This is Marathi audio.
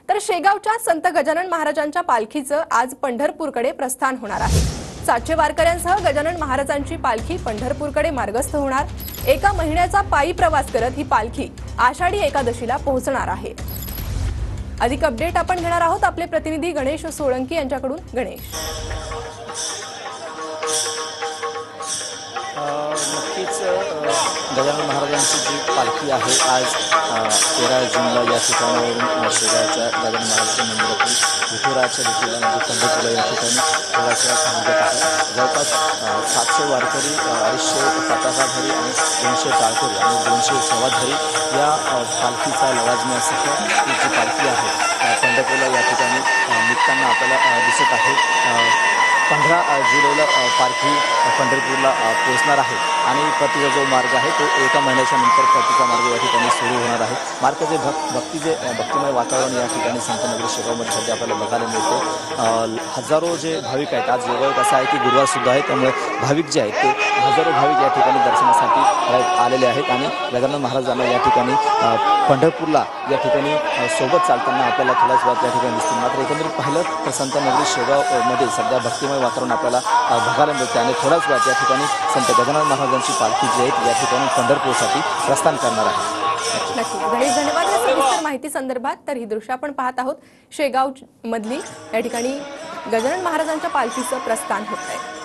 तर शेगावच्या संत गजानन महाराजांच्या पालखीचं आज पंढरपूरकडे प्रस्थान होणार आहे। 700 वारकऱ्यांसह गजानन महाराजांची पालखी पंढरपूरकडे मार्गस्थ होणार। एका महिन्याचा पायी प्रवास करत ही पालखी आषाढी एकादशीला पोहोचणार आहे। अधिक अपडेट आपण घेणार आहोत आपले प्रतिनिधी गणेश सोळंकी यांच्याकडून। गणेश, नक्कीच गजानन महाराजांची जी पालखी आहे आज 13 जूनला या ठिकाणावरून शेगावच्या गजानन महाराजांच्या मंदिरातील विठुरायाच्या भेटीला म्हणजे पंढरपूरला या ठिकाणी प्रवासाला सांगत आहे। जवळपास 700 वारकरी, 250 पाताळधारी आणि 200 टाळकरी आणि 200 सेवाधारी या पालखीचा लवाजण्यासाठी ही जी पालखी आहे पंढरपूरला या ठिकाणी निघताना आपल्याला दिसत आहे। 15 जुलैला पालखी पंढरपूरला पोहोचणार आहे आणि परतीचा जो मार्ग आहे तो एका महिन्याच्या नंतर परतीचा मार्ग या ठिकाणी सुरू होणार आहे। मार्गाचे भक्तिमय वातावरण या ठिकाणी संतनगरी शेगावमध्ये सध्या आपल्याला बघायला मिळते। हजारो जे भाविक आहेत, आज योगायोग असा आहे की गुरुवार सुद्धा आहे, त्यामुळे भाविक जे आहेत ते हजारो भाविक या ठिकाणी दर्शनासाठी आलेले आहेत आणि गजानन महाराजांना या ठिकाणी पंढरपूरला या ठिकाणी सोबत चालताना आपल्याला थोड्याच वेळात या ठिकाणी दिसतील। मात्र एकंदरीत पाहिलं तर संतनगरी शेगावमध्ये सध्या भक्तिमय वातावरण आपल्याला बघायला मिळते आणि थोड्याच वेळात या ठिकाणी संत गजानन महाराजांची पालखी जी आहे या ठिकाणी पंढरपूरसाठी प्रस्थान करणार आहे। नक्की गणेश, धन्यवाद या सविस्तर माहिती संदर्भात। तर ही दृश्य आपण पाहत आहोत शेगाव मधली, या ठिकाणी गजानन महाराजांच्या पालखीचं प्रस्थान होत आहे।